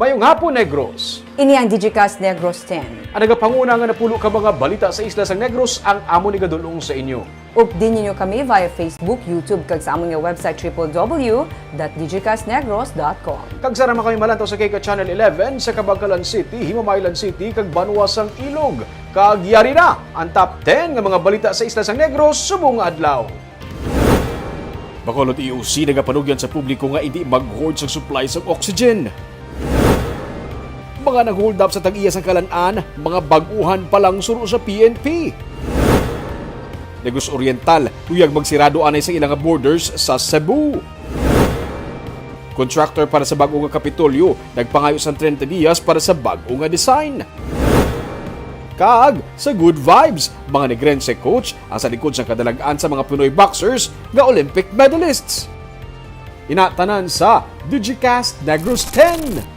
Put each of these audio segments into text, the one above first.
Mayong hapon, Negros. Ini ang Digicast Negros X. Ang nagapanguna nga napulo ka mga balita sa isla sang Negros ang amo ni gadulong sa inyo. Updin ninyo kami via Facebook, YouTube, kag sa among website www.digicastnegros.com. Kag sarama kami malantaw sa Kika Channel 11 sa Kabangkalan City, Himamaylan City, kag Banwasang Ilog. Kag yari na ang top 10 nga mga balita sa isla sang Negros subong adlaw. Bacolod EOC nagapanugyan sa publiko nga hindi mag-hoard sa supply sa oxygen. Mga nag-hold up sa tag-iya sang Kalan-an, mga baguhan pa lang suro sa PNP. Negros Oriental, tuyag magsirado anay sa ilang borders sa Cebu. Contractor para sa bagong nga Kapitolyo, nagpangayo sa 30 dias para sa bagong nga design. Kag sa Good Vibes, mga Negrense coach ang sa likod sa kadalagaan sa mga Pinoy boxers nga Olympic medalists. Inatanan sa Digicast Negros X.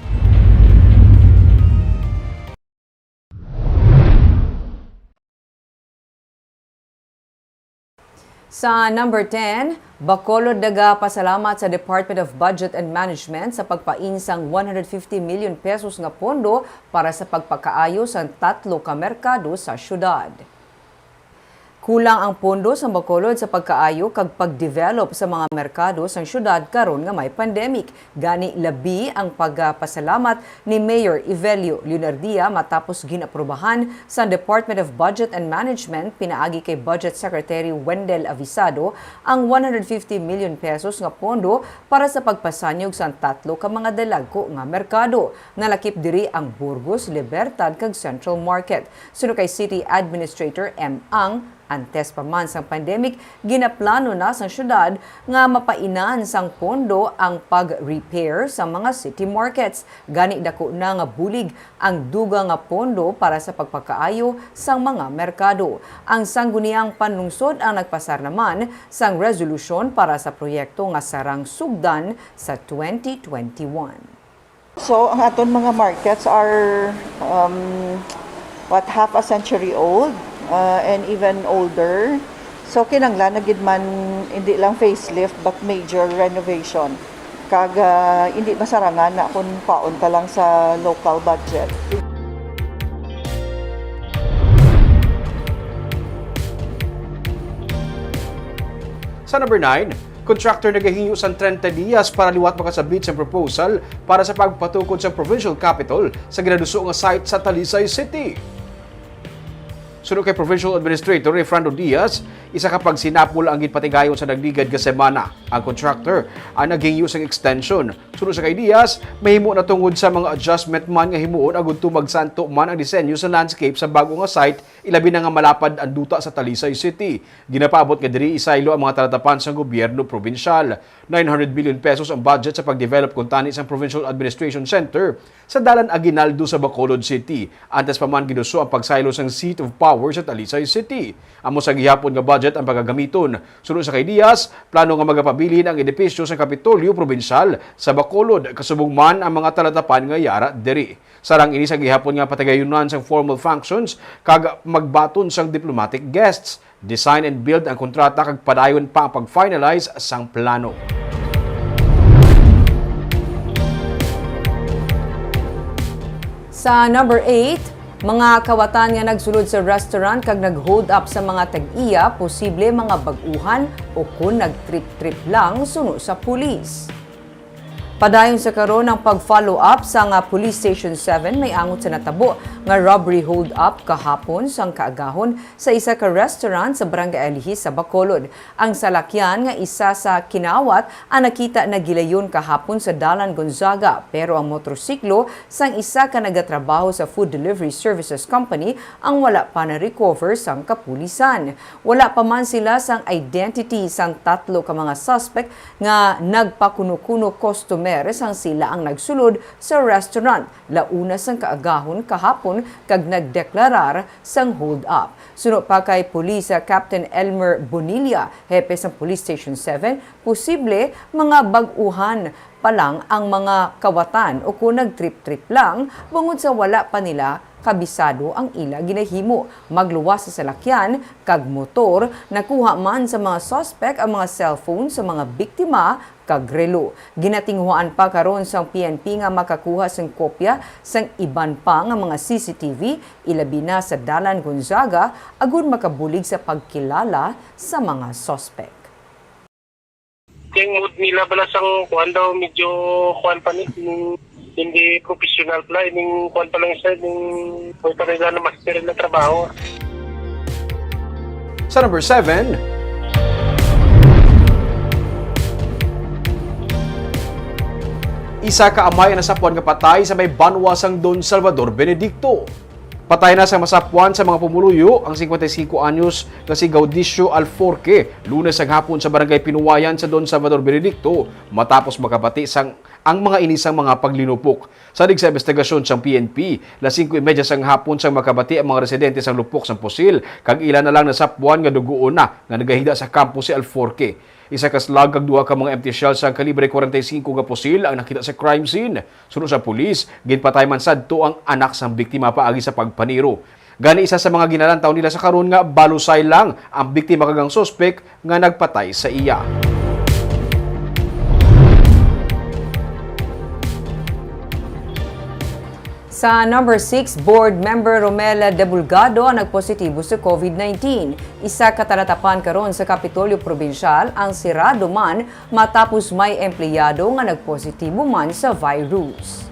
Sa number 10, Bacolod nagapasalamat sa Department of Budget and Management sa pagpainsang 150 million pesos nga pondo para sa pagpakaayos ang 3 ka merkado sa syudad. Kulang ang pondo sa Bacolod sa pagkaayo kag pag-develop sa mga merkado sa syudad karon nga may pandemic. Gani labi ang pagpasalamat ni Mayor Evelio Leonardia matapos ginaprobahan sa Department of Budget and Management pinaagi kay Budget Secretary Wendell Avisado ang 150 million pesos nga pondo para sa pagpasanyog sa 3 ka mga dalagko nga merkado. Nalakip diri ang Burgos, Libertad kag Central Market. Suno kay City Administrator M. Ang antes pa man sang pandemic, ginaplano na sa syudad nga mapainan sang pondo ang pag-repair sa mga city markets. Gani dako na nga bulig ang duga nga pondo para sa pagpakaayo sang mga merkado. Ang sangguniang panlungsod ang nagpasar naman sang resolusyon para sa proyekto nga sarang sugdan sa 2021. So, ang aton mga markets are half a century old. And even older. So kinanglan na gid man hindi lang facelift but major renovation. Kag hindi masarangan na kung paon ta lang sa local budget. Sa number 9, contractor nagahinyo sa 30 dias para liwat makasabit sa proposal para sa pagpatukod sa provincial capital sa ginaduso nga site sa Talisay City. Sunod kay Provincial Administrator Fernando Diaz, isa kapag sinapol ang gitpatigayon sa nagligad ka semana. Ang contractor ang naghingyo sa extension. Sunod sa kay Diaz, mahimo na tungod sa mga adjustment man nga himuon agud magsanto man ang disenyo sa landscape sa bago nga site, ilabi na nga malapad ang duta sa Talisay City. Ginapaabot nga diri isaylo ang mga talatapan sa gobyerno probinsyal. 900 billion pesos ang budget sa pag-develop kuntani sa Provincial Administration Center sa Dalan Aguinaldo sa Bacolod City. Antes pa man giduso ang pagsaylo sang seat of power sa Talisay City. Amo sa gihapon nga budget ang pagagamiton. Sunod sa kay Diaz, plano nga magapabilin ang edipisyo sa Kapitolyo Probinsyal sa Bacolod kasubong man ang mga talatapan nga yara diri. Sarang ini sa gihapon nga patagayunan sang formal functions kag magbaton sang diplomatic guests. Design and build ang kontrata kag padayon pa ang pag-finalize sang plano. Sa number 8, mga kawatan nga nagsulod sa restaurant kag nag-hold up sa mga tag-iya, posible mga baguhan o kung nag-trip-trip lang suno sa pulis. Padayon sa karon ang pag-follow up sa nga Police Station 7 may angot sa natabo nga robbery hold up kahapon sang kaagahon sa isa ka restaurant sa Barangay Alihis sa Bacolod. Ang salakyan nga isa sa kinawat ang nakita na gilayon kahapon sa Dalan Gonzaga pero ang motorsiklo sang isa ka nagatrabaho sa Food Delivery Services Company ang wala pa na recover sang kapulisan. Wala pa man sila sang identity sang 3 ka mga suspect nga nagpakuno-kuno customer sang sila ang nagsulod sa restaurant. Launa sang kaagahon kahapon kag nagdeklarar sang hold up. Sunod pa kay Police Captain Elmer Bonilla, hepe sa Police Station 7, posible mga baguhan pa lang ang mga kawatan o kung nag-trip-trip lang bungod sa wala pa nila kabisado ang ila ginahimo. Magluwas sa salakyan kag motor, nakuha man sa mga suspect ang mga cellphone sa mga biktima kag relo. Ginatinghuan pa karon sang PNP nga makakuha sang kopya sang iban pa nga mga CCTV ilabi na sa Dalan Gonzaga agon makabulig sa pagkilala sa mga suspect. Yung mood nila bala sang kuan daw medyo kuan pa ni hindi professional pala yung kuan pa lang sa yung pa nila na master na trabaho. Sa number 7, isa ka amay na sapuan nga patay sa may banwasang Don Salvador Benedicto. Patay na sa masapuan sa mga pumuluyo ang 55 anyos na si Gaudicio Alforque Lunes ang hapon sa barangay Pinuwayan sa Don Salvador Benedicto matapos makabati ang mga inisang mga paglinupok. Sadig sa investigasyon sang PNP, las 5:30 sang hapon sang makabati ang mga residente sang lupok sang pusil kag ilan na lang nasapuan nga duguon na nga nagahida sa kampo si Alforque. Isa ka slag kag duha ka mga empty shells sa kalibre 45 nga pusil ang nakita sa crime scene. Sunod sa pulis, ginpatay man sadto ang anak sang biktima paagi sa pagpaniro. Gani isa sa mga ginalantaw nila sa karon nga balusay lang ang biktima kag ang suspect nga nagpatay sa iya. Sa number 6, board member Romela Debulgado ang nagpositibo sa COVID-19. Isa katalatapan karon sa Kapitolyo Provincial ang sirado man matapos may empleyado nga nagpositibo man sa virus.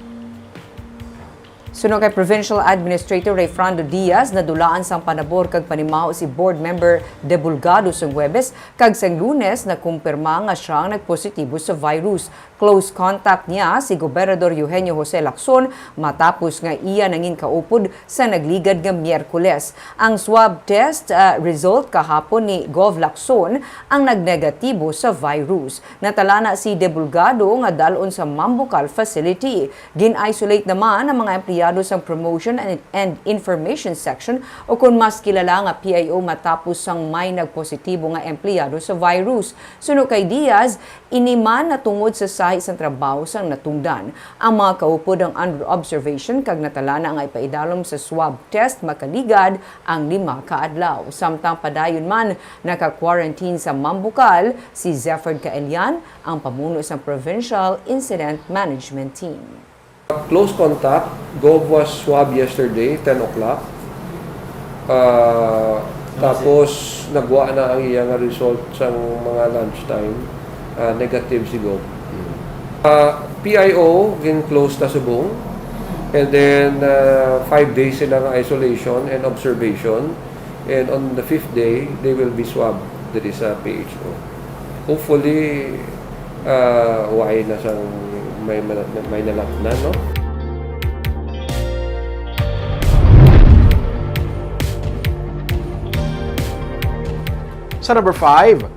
Sunod kay Provincial Administrator Rayfrando Diaz, nadulaan sang panabor kag panimaho si board member Debulgado sang Huwebes kag sang Lunes na kumpirma nga siyang nagpositibo sa virus. Close contact niya si Gobernador Eugenio Jose Lacson matapos nga iya nangin kaupod sa nagligad nga Miyerkules. Ang swab test result kahapon ni Gov Lacson ang nagnegatibo sa virus. Natalana si Debulgado nga dalon sa Mambucal facility. Gin-isolate naman ang mga empleyado sa Promotion and Information Section o kung mas kilala nga PIO matapos sang may nagpositibo nga empleyado sa virus. Suno kay Diaz, iniman na tungod sa sahi sa trabaho sang natungdan. Ang mga kaupod ang under observation kag natalana nga ipaidalom sa swab test makaligad ang 5 ka adlaw. Samtang padayon man naka-quarantine sa Mambucal si Zephyr Kaelian, ang pamuno sa Provincial Incident Management Team. Close contact, Gov was swab yesterday, 10 o'clock. Tapos nagwa na ang iyang result sa mga lunchtime. Negative si Gov. PIO, close na subong. And then 5 days sila ng isolation and observation. And on the 5th day, they will be swabbed that is sa PHO. Hopefully, why na siyang may nalap na, no? Sa number 5,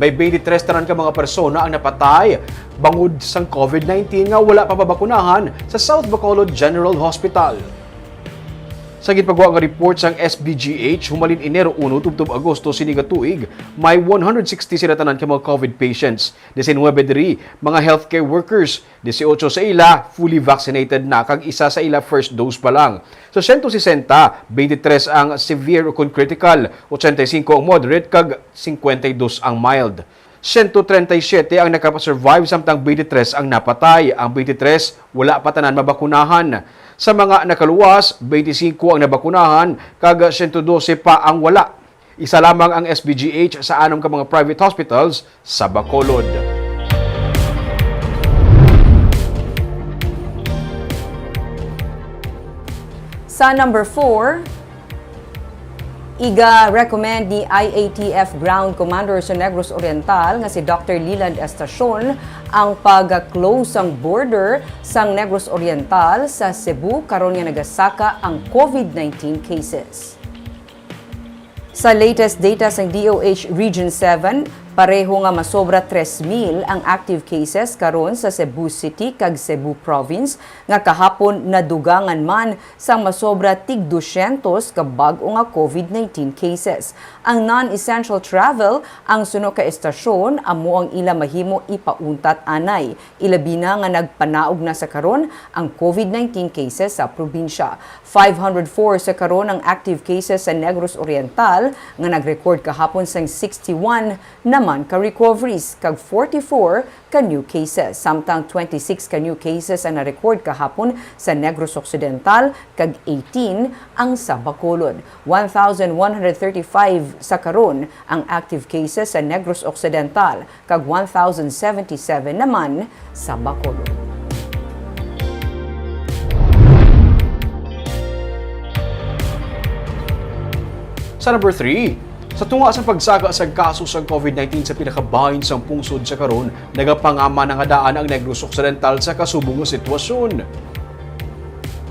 may 23 tanan ka mga persona ang napatay bangod sang COVID-19 nga wala pa mabakunahan sa South Bacolod General Hospital. Sa gipagawa nga report sang SBGH, humalin Enero 1 tubtob Agosto siniga tuig, may 160 sila tanan ka mga COVID patients. 19 diri mga healthcare workers, 18 sa ila fully vaccinated na kag isa sa ila first dose pa lang. Sa 160, 23 ang severe o critical, 85 ang moderate kag 52 ang mild. 137 ang nakasurvive samtang 23 ang napatay. Ang 23 wala pa tanan mabakunahan. Sa mga nakaluwas, 25 ang nabakunahan kag 112 pa ang wala. Isa lamang ang SBGH sa 6 ka mga private hospitals sa Bacolod. Sa number 4, iga-recommend ni IATF Ground Commander sa Negros Oriental nga si Dr. Leland Estacion ang pag-close ang border sang Negros Oriental sa Cebu karon nga nagasaka ang COVID-19 cases. Sa latest data sa DOH Region 7, Pareho nga masobra 3,000 ang active cases karon sa Cebu City kag Cebu Province nga kahapon nadugangan man sang masobra tig 200 ka bag-o nga COVID-19 cases. Ang non-essential travel ang suno ka estasyon amo ang ila mahimo ipauntat anay. Ilabi na nga nagpanaog na sa karon ang COVID-19 cases sa probinsya. 504 sa karon ang active cases sa Negros Oriental nga nag-record kahapon sang 61 naman ka recoveries kag 44 ka new cases. Samtang 26 ka new cases ang na-record kahapon sa Negros Occidental kag 18 ang sa Bacolod. 1,135 sa karon ang active cases sa Negros Occidental kag 1,077 naman sa Bacolod. Sa number 3, sa tunga sa pagsaka sa kaso sa COVID-19 sa pinakabahin sa pungsod sa karon, nagapangama ng adaan ang Negros Occidental sa kasubong nga sitwasyon.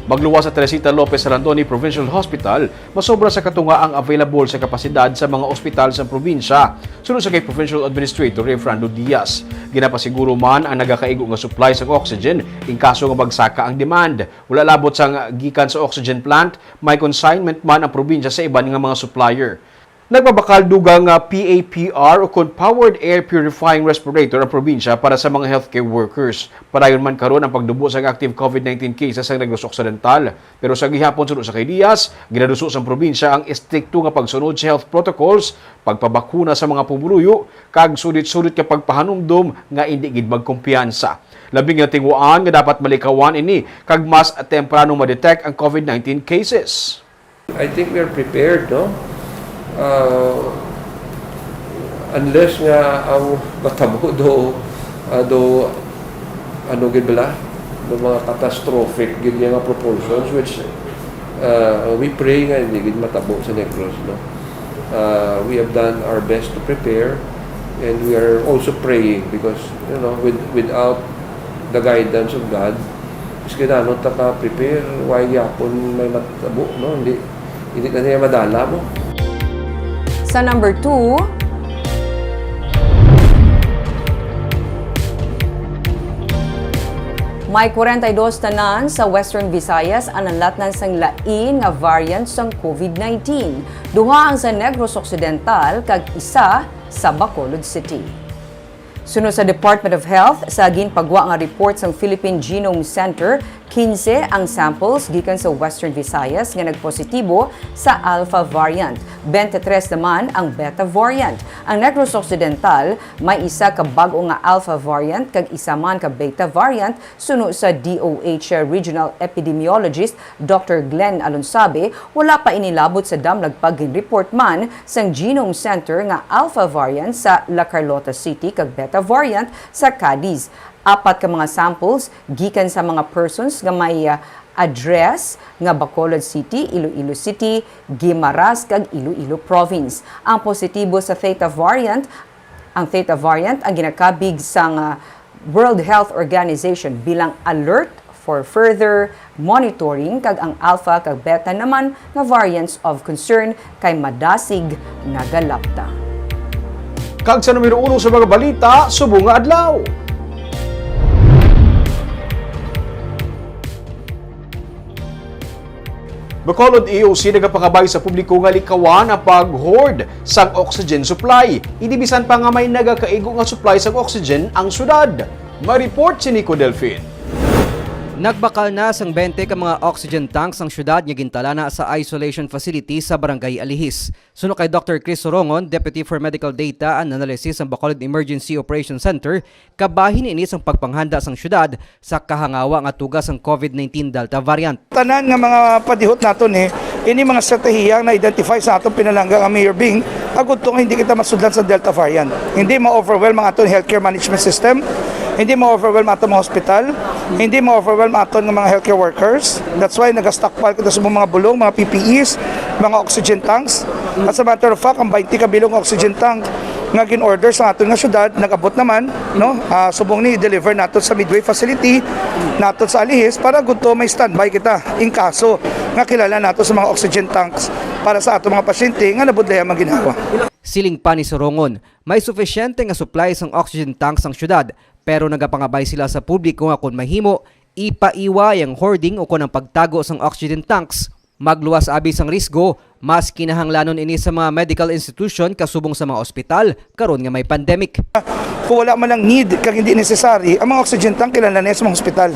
Magluwas sa Teresita Lopez Randoni Provincial Hospital, masobra sa katunga ang available sa kapasidad sa mga ospital sa probinsya. Sunod sa kay Provincial Administrator Fernando Diaz. Ginapasiguro man ang nagakaigo nga supply sa oxygen in kaso nga magsaka ang demand. Wala labot sang gikan sa oxygen plant, may consignment man ang probinsya sa iban nga mga supplier. Nagbabakal dugang PAPR o Powered Air Purifying Respirator ang probinsya para sa mga healthcare workers. Padayon man karon ang pagdubo sa active COVID-19 cases sa Negros Occidental. Pero sa gihapon sunod sa kay Diaz, ginaduso sa probinsya ang istrikto nga pagsunod sa health protocols, pagpabakuna sa mga pumuluyo, kag sulit-sulit ka pagpahanumdom nga hindi gid magkumpiyansa. Labing nga tinguan nga dapat malikawan ini kag mas temprano ma-detect ang COVID-19 cases. I think we are prepared, no? Unless nga ang matabo do ano gid bala do mga catastrophic gid nga proportions which we pray nga hindi gid matabo sa Negros, no. We have done our best to prepare, and we are also praying because without the guidance of God is kinahanglan ta ka prepare why yapon may matabo, no, hindi na niya madala mo. Sa number 2, may 42 tanan sa Western Visayas ang nalatnan sang lain nga variant sang COVID-19. Duha ang sa Negros Occidental kag isa sa Bacolod City. Sunod sa Department of Health, sa ginpagwa nga report sa Philippine Genome Center, 15 ang samples gikan sa Western Visayas nga nagpositibo sa Alpha variant. 23 naman ang Beta variant. Ang Negros Occidental may isa ka bag-o nga Alpha variant kag isa man ka Beta variant sunod sa DOH Regional Epidemiologist Dr. Glenn Alonsabe. Wala pa inilabot sa damlag pag-report man sang Genome Center nga Alpha variant sa La Carlota City kag Beta variant sa Cadiz. 4 ka mga samples gikan sa mga persons nga may address nga Bacolod City, Iloilo City, Guimaras kag Iloilo Province. Ang positibo sa Theta variant ang ginakabig sa World Health Organization bilang alert for further monitoring, kag ang Alpha kag Beta naman nga variants of concern kay madasig nagalapta. Kag sa numero 1 sa mga balita, subong nga adlaw. Bacolod EOC nagapakabay sa publiko nga likawan ang pag-hoard sang oxygen supply. Idibisan pa nga may nagakaigo nga supply sang oxygen ang syudad. Ma-report si Nico Delfin. Nagbakal na sang 20 ka mga oxygen tanks ang syudad nga gintala na sa isolation facility sa Barangay Alihis. Suno kay Dr. Chris Sorongon, Deputy for Medical Data and Analysis ng Bacolod Emergency Operations Center, kabahin ini sang pagpanghanda sang syudad sa kahangawa nga tugas ang COVID-19 Delta variant. Tanan nga mga padihot naton ini mga estratehiya na identify sa atong pinalangga nga Mayor Bing, agud tong hindi kita masudlan sa Delta variant. Hindi ma-overwhelm ang atong healthcare management system, hindi ma-overwhelm atong mga hospital, hindi ma-overwhelm aton ng mga healthcare workers. That's why nag-stockpile kita sa mga bulong, mga PPEs, mga oxygen tanks. As a matter of fact, ang 20 ka bilong oxygen tank nga gin-order sa aton nga syudad, nag-abot naman, no? Subong ni deliver naton sa Midway facility, naton sa Alihis para gudto may standby kita in kaso nga kilala nato sa mga oxygen tanks para sa ato mga pasyente nga nabudlaya ang ginhawa. Siling pa ni Sorongon, may sufisyente nga supply sang oxygen tanks ang syudad pero nagapangabay sila sa publiko nga kung mahimo, ipaiway ang hoarding o kung ang pagtago sang oxygen tanks. Magluwas abi sang risgo, mas kinahanglanon ini sa mga medical institution kasubong sa mga ospital karon nga may pandemic. Kung wala man lang need kag hindi necessary, ang mga oxygen tank kilala na sa mga ospital.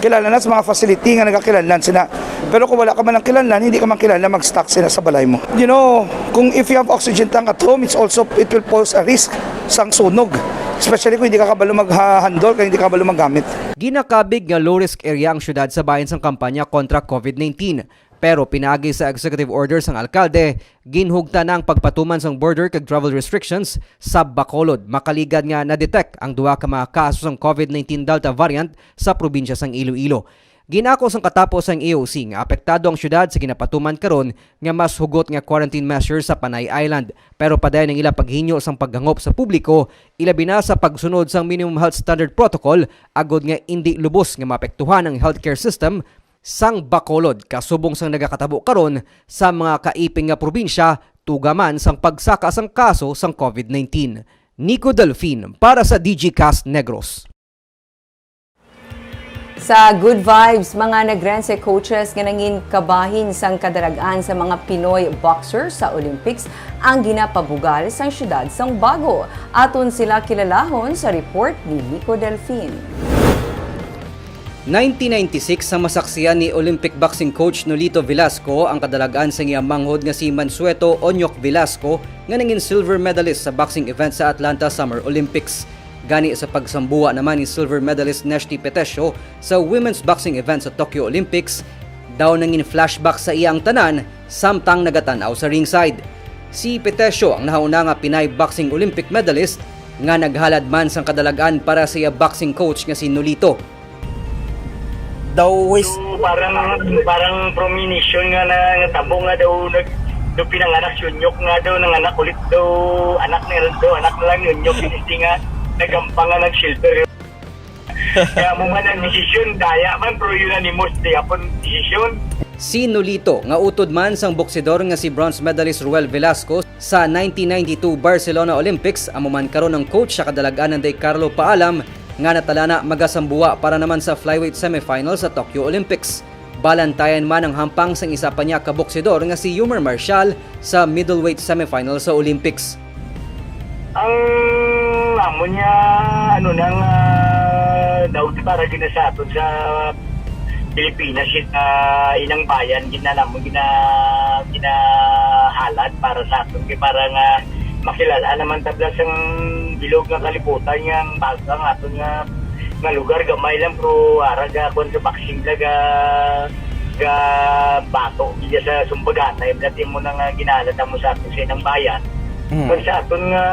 Kilala na sa mga facility nga nagakilanlan sila. Pero kung wala ka man lang kilanlan, hindi ka man kilala mag-stock sila sa balay mo. You know, kung if you have oxygen tank at home, it will pose a risk sang sunog. Especially kung hindi ka kabalo mag-handle, kung hindi ka kabalo maggamit. Ginakabig nga low-risk area ang syudad sa bahin sang kampanya kontra COVID-19. Pero pinaagi sa executive order sang alkalde, ginhugta na ang pagpatuman sang border kag travel restrictions sa Bacolod. Makaligad nga na-detect ang duha ka mga kaso sang COVID-19 Delta variant sa probinsya sang Iloilo. Ginako sang katapos ang EOC nga apektado ang syudad sa ginapatuman karon nga mas hugot nga quarantine measures sa Panay Island. Pero padayon ang ila paghinyo sang paghangop sa publiko, ilabi na sa pagsunod sang minimum health standard protocol agod nga indi lubos nga maapektuhan ang healthcare system sang Bacolod kasubong sang nagakatabo karon sa mga kaiping nga probinsya tugaman sang pagsaka sang kaso sang COVID-19. Nico Delfin para sa Digicast Negros. Sa Good Vibes, mga nagrense coaches nga nangin kabahin sang kadaragan sa mga Pinoy boxers sa Olympics ang ginapabugal sang syudad sang Bago. Aton sila kilalahon sa report ni Nico Delfin. 1996 sa masaksiyan ni Olympic boxing coach Nolito Velasco ang kadalagan sa iyang manghod nga si Mansueto Onyok Velasco nga nangin silver medalist sa boxing event sa Atlanta Summer Olympics. Gani sa pagsambuwa naman ni silver medalist Neshty Petesio sa women's boxing event sa Tokyo Olympics, daw nangin flashback sa iyang tanan samtang nagatanaw sa ringside. Si Petesio ang nahauna nga Pinay boxing Olympic medalist nga naghalad man sang kadalagan para sa iya boxing coach nga si Nolito. Daw ways So, parang premonition nga na tabo nga daw daw pinanganak Yunyok nga daw nanganak ulit daw anak na lang Yunyok hindi nga nagampang nga nag-silver. Kaya mo man ang desisyon daya man pero unanimous di apon desisyon. Si Nolito nga utod man sang boksidor nga si bronze medalist Ruel Velasco sa 1992 Barcelona Olympics amo man karon ang coach sa kadalagan day Carlo Paalam nga natalana magasambuwa para naman sa flyweight semifinals sa Tokyo Olympics. Balantayan man ang hampang sang isa pa niya kaboksidor nga si Yumer Marshall sa middleweight semifinals sa Olympics. Ang amo niya daw para ginasaton sa Pilipinas inang bayan ginahalad para sa aton kay para nga makilala naman tabla sang bilog nga kalibutan nga bagang aton nga lugar gamay lang pero araga kon sa boxing ga bato iya sa Sumbagata iblatin mo na nga ginalad mo sa aton sa inang bayan. Kung sa aton nga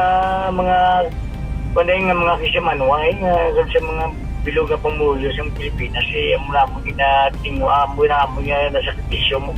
mga kunay nga mga kisimanway nga sa mga bilog nga pamulo sa Pilipinas mula mo ginatingwa mo nga nasa sakripisyo mo.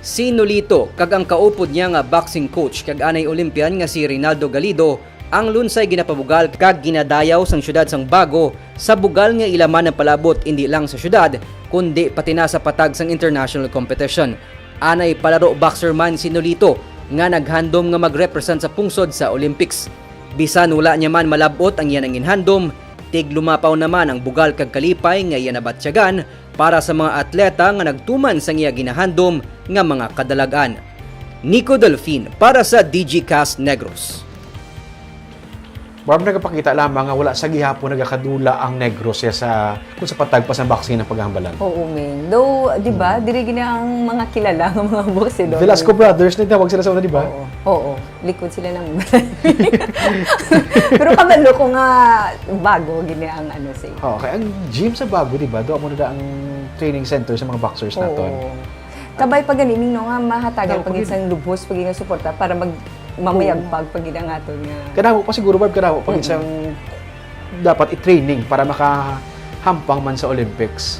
Si Nolito kag ang kaupod niya nga boxing coach kag anay Olympian nga si Rinaldo Galido ang lunsay ginapabugal kag ginadayaw sang syudad sang Bago sa bugal nga ilaman ng palabot hindi lang sa syudad kundi pati na sa patag sang international competition. Anay palaro boxer man si Nolito nga naghandom nga magrepresent sa pungsod sa Olympics. Bisan wala niya man malabot ang iyan ang inhandom, tig lumapaw naman ang bugal kag kalipay nga iyan nabatsyagan para sa mga atleta nga nagtuman sa iya ginahandom nga mga kadalagan. Nico Delfin para sa Digicast Negros. Barb, nagpakita lamang nga wala sa gihapon nagakadula ang Negros sa kung sa patagpas ng vaccine ng paghambalan. Oo, men. Though, di ba, diri gina ang mga kilala ng mga boksidor. Velasco Brothers, nagtawag sila sa una, di ba? Oo. Likod sila ng Pero kabalo ko nga Bago gini ang sa iyo. Okay, ang gym sa Bago, di ba? Doon mo na ang training center sa mga boxers naton. Kabay pag ganing no nga mahatagan pag isang lubos pag nga suporta para mamayagpag pag aton nga. Kanamo pa siguro, Barb, kanamo pag isang dapat i-training para makahampang man sa Olympics.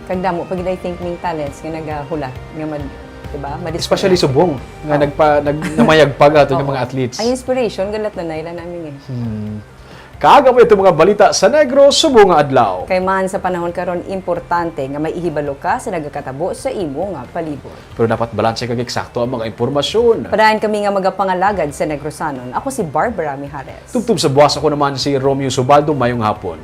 Kagdamo pag I think ning talents nga nagahulat nga diba? Especially subong nga namayagpag ato ng mga athletes. Ay inspiration galat na naila namin Kaagam ito mga balita sa Negros subong nga adlaw. Kay man sa panahon karon importante nga may ihibalo ka sa nagakatabo sa imo nga palibot. Pero dapat balanse kag eksakto ang mga impormasyon. Padayon kami nga magapangalagad sa Negrosanon. Ako si Barbara Mijares. Tubtub sa buwas ako naman si Romeo Subaldo, mayong hapon.